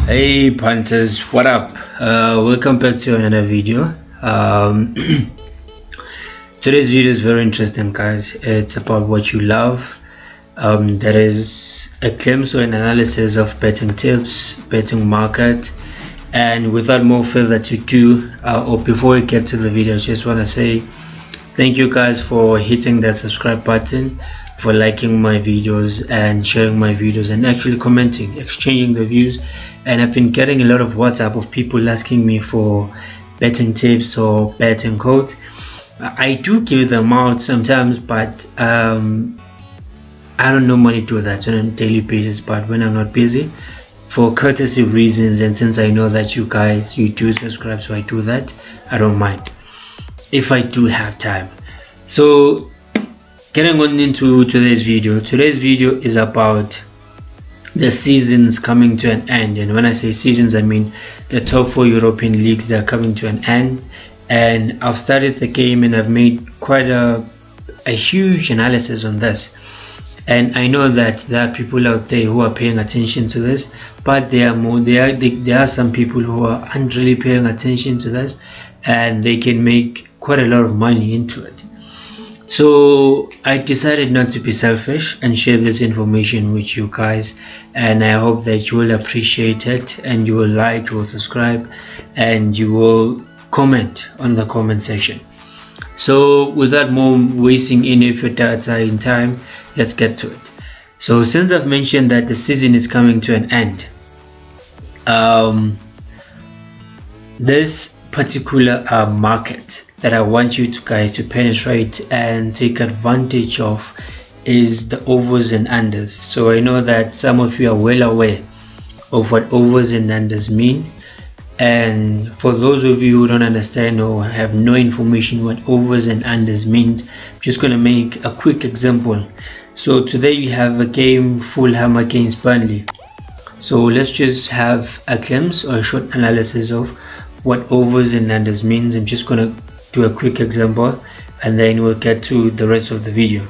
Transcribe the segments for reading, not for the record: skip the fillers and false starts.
Hey punters, what up? Welcome back to another video. Today's video is very interesting, guys. It's about what you love. That is a glimpse or an analysis of betting tips, betting market. And without more further ado, or before we get to the video, I just want to say thank you guys for hitting that subscribe button, for liking my videos and sharing my videos and actually commenting, exchanging the views. And I've been getting a lot of WhatsApp of people asking me for betting tips or betting codes. I do give them out sometimes, but I don't normally do that on a daily basis. But when I'm not busy, for courtesy reasons, and since I know that you guys, you do subscribe, so I do that. I don't mind if I do have time. So getting on into today's video is about the seasons coming to an end. And when I say seasons, I mean the top 4 European leagues that are coming to an end. And I've started the game and I've made quite a huge analysis on this. And I know that there are people out there who are paying attention to this, but there are some people who aren't really paying attention to this, and they can make quite a lot of money into it. So I decided not to be selfish and share this information with you guys, and I hope that you will appreciate it, and you will like, you will subscribe, and you will comment on the comment section. So without more wasting any of your data in time, let's get to it. So since I've mentioned that the season is coming to an end, this particular market that I want you guys to penetrate and take advantage of is the overs and unders. So I know that some of you are well aware of what overs and unders mean, and for those of you who don't understand or have no information what overs and unders means, I'm just going to make a quick example. So today we have a game, Fulham against Burnley. So let's just have a glimpse or a short analysis of what overs and unders means. I'm just going to do a quick example and then we'll get to the rest of the video.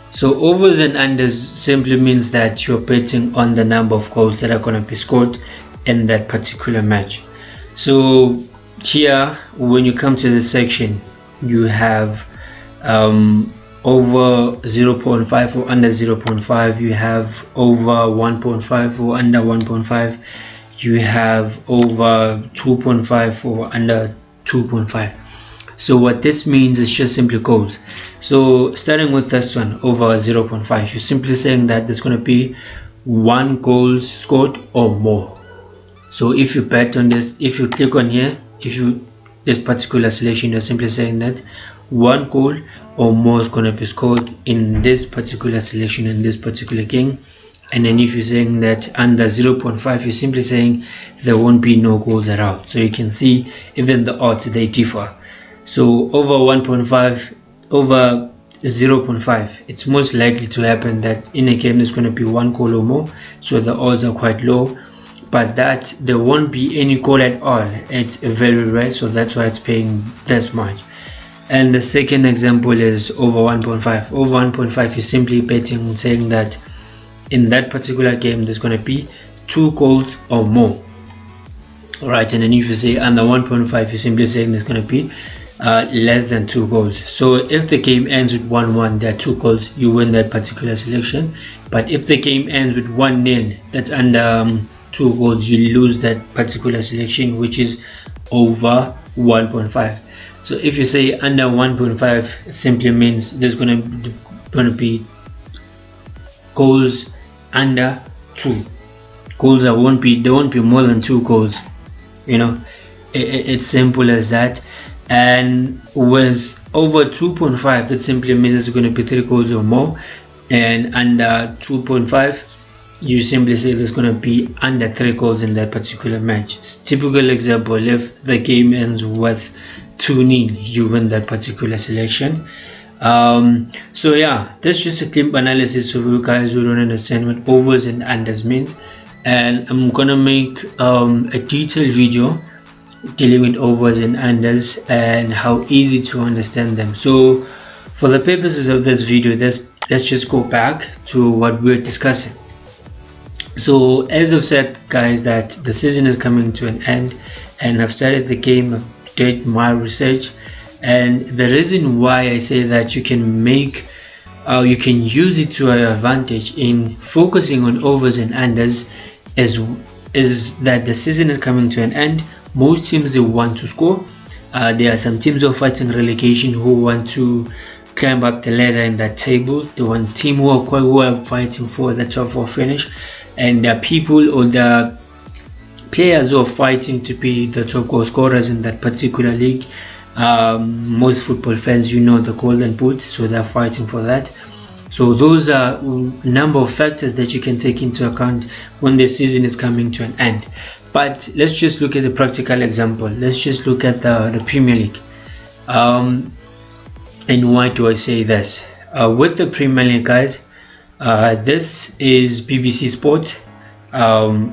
So overs and unders simply means that you're betting on the number of goals that are going to be scored in that particular match. So here, when you come to this section, you have over 0.5 or under 0.5, you have over 1.5 or under 1.5, you have over 2.5 or under 2.5. So what this means is just simply goals. So starting with this one, over 0.5, you're simply saying that there's going to be 1 goal scored or more. So if you bet on this, if you click on here, this particular selection, you're simply saying that 1 goal or more is going to be scored in this particular selection, in this particular game. And then if you're saying that under 0.5, you're simply saying there won't be no goals at all. So you can see even the odds, they differ. So over 1.5, over 0.5, it's most likely to happen that in a game there's going to be 1 goal or more, so the odds are quite low. But that there won't be any goal at all, it's very rare, so that's why it's paying this much. And the second example is over 1.5. Over 1.5, you're simply betting, saying that in that particular game there's going to be 2 goals or more. Alright, and then if you say under 1.5, you're simply saying there's going to be less than 2 goals. So if the game ends with 1-1, there are 2 goals, you win that particular selection. But if the game ends with 1-0, that's under 2 goals, you lose that particular selection, which is over 1.5. So if you say under 1.5, it simply means there's going to be goals under 2 goals. There won't be more than 2 goals. You know, it's simple as that. And with over 2.5, it simply means it's going to be 3 goals or more. And under 2.5, you simply say there's going to be under 3 goals in that particular match. Typical example, if the game ends with 2-0, you win that particular selection. So yeah, that's just a glimpse analysis of you guys who don't understand what overs and unders means. And I'm gonna make a detailed video dealing with overs and unders and how easy to understand them. So for the purposes of this video, let's just go back to what we're discussing. So as I've said, guys, that the season is coming to an end, and I've started the game, I've did my research, and the reason why I say that you can use it to your advantage in focusing on overs and unders is that the season is coming to an end. Most teams, they want to score. There are some teams who are fighting relegation who want to climb up the ladder in that table. The one team who are fighting for the top 4 finish, and the people or the players who are fighting to be the top goal scorers in that particular league. Most football fans, the golden boot, so they're fighting for that. So those are a number of factors that you can take into account when the season is coming to an end. But let's just look at the practical example. Let's just look at the Premier League. And why do I say this? With the Premier League, guys, this is BBC Sport.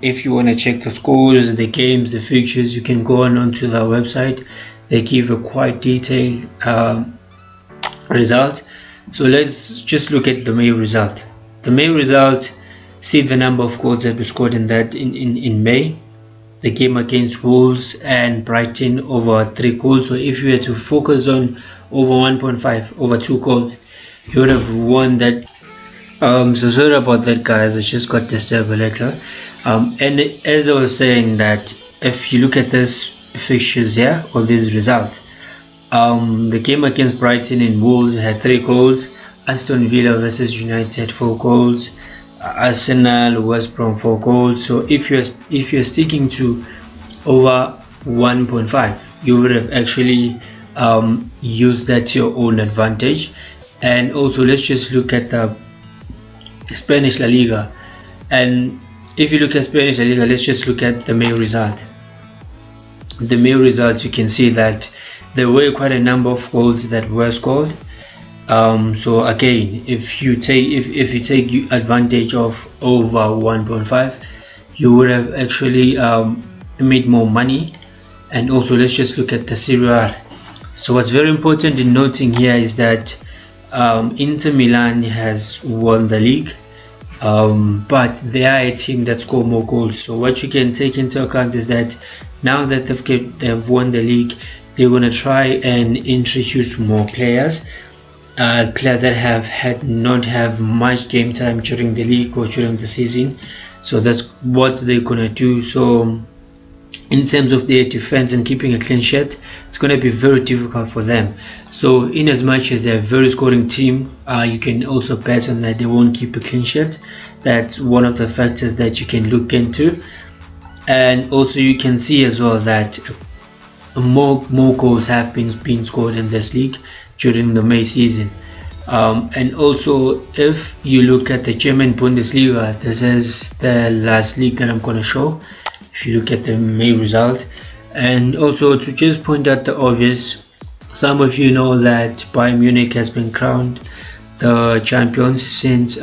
If you want to check the scores, the games, the fixtures, you can go onto their website. They give a quite detailed result. So let's just look at the May result. The May result, see the number of goals that were scored in that in May. The game against Wolves and Brighton, over 3 goals. So if you had to focus on over 1.5, over 2 goals, you would have won that. So sorry about that, guys, I just got disturbed a little. And as I was saying, that if you look at this fixtures here, or this result, the game against Brighton and Wolves had 3 goals. Aston Villa versus United, 4 goals. Arsenal, West Brom, 4 goals. So if you're sticking to over 1.5, you would have actually used that to your own advantage. And also, let's just look at the Spanish La Liga. And if you look at Spanish La Liga, let's just look at the May result. The May results, you can see that there were quite a number of goals that were scored. So again, if you take advantage of over 1.5, you would have actually made more money. And also, let's just look at the Serie A. So what's very important in noting here is that Inter Milan has won the league, but they are a team that score more goals. So what you can take into account is that now that they've won the league, they're going to try and introduce more players that not have much game time during the league or during the season. So that's what they're going to do. So in terms of their defense and keeping a clean sheet, it's going to be very difficult for them. So in as much as they're a very scoring team, you can also bet on that they won't keep a clean sheet. That's one of the factors that you can look into. And also, you can see as well that more goals have been scored in this league during the May season. And also, if you look at the German Bundesliga, this is the last league that I'm going to show. If you look at the May result, and also to just point out the obvious, some of you know that Bayern Munich has been crowned the champions since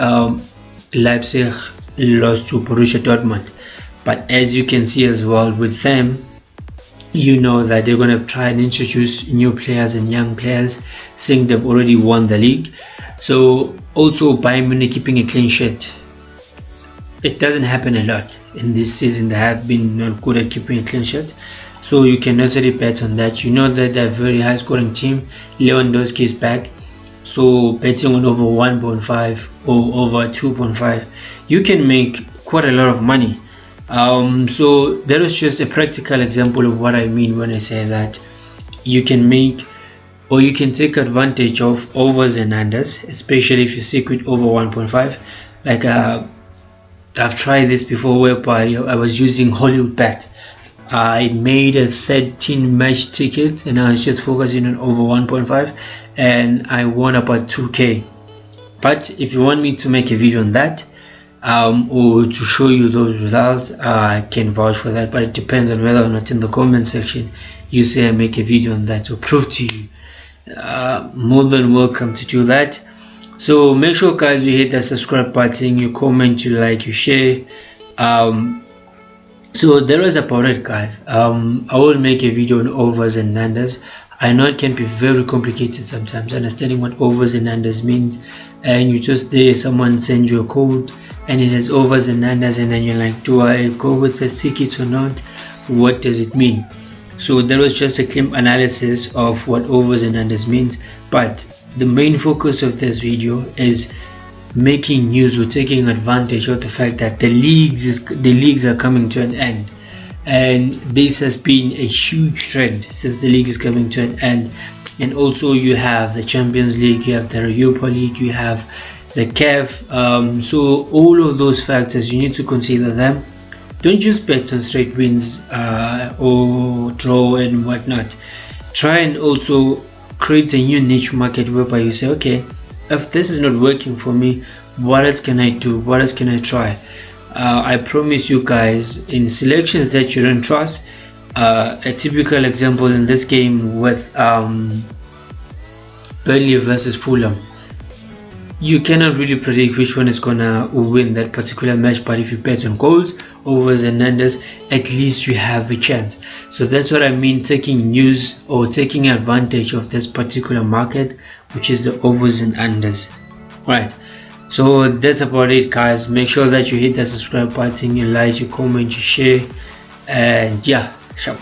Leipzig lost to Borussia Dortmund. But as you can see as well with them, you know that they're going to try and introduce new players and young players, seeing they've already won the league. So also Bayern Munich keeping a clean sheet, it doesn't happen a lot in this season. They have been not good at keeping a clean sheet, so you can necessarily bet on that. You know that they're a very high scoring team. Lewandowski is back, so betting on over 1.5 or over 2.5, you can make quite a lot of money. So that is just a practical example of what I mean when I say that you can make, or you can take advantage of overs and unders, especially if you stick with over 1.5. Like I've tried this before, whereby I was using Hollywood Bet. I made a 13 match ticket and I was just focusing on over 1.5, and I won about 2k. But if you want me to make a video on that, or to show you those results, I can vouch for that, but it depends on whether or not in the comment section you say I make a video on that to prove to you. More than welcome to do that. So make sure, guys, you hit that subscribe button, you comment, you like, you share. So there is about it, guys. I will make a video on overs and unders. I know it can be very complicated sometimes understanding what overs and unders means, and you just there, someone sends you a code and it has overs and unders, and then you're like, do I go with the tickets or not? What does it mean? So that was just a clean analysis of what overs and unders means, but the main focus of this video is making use or taking advantage of the fact that the leagues are coming to an end, and this has been a huge trend since the league is coming to an end. And also you have the Champions League, you have the Europa League, you have the CAF, so all of those factors, you need to consider them. Don't just bet on straight wins or draw and whatnot. Try and also create a new niche market whereby you say, okay, if this is not working for me, what else can I do? What else can I try? I promise you guys, in selections that you don't trust, a typical example in this game with Burnley versus Fulham, you cannot really predict which one is gonna win that particular match, but if you bet on goals, overs and unders, at least you have a chance. So that's what I mean, taking use or taking advantage of this particular market, which is the overs and unders. Right, so that's about it, guys. Make sure that you hit the subscribe button, you like, you comment, you share, and yeah, sharp.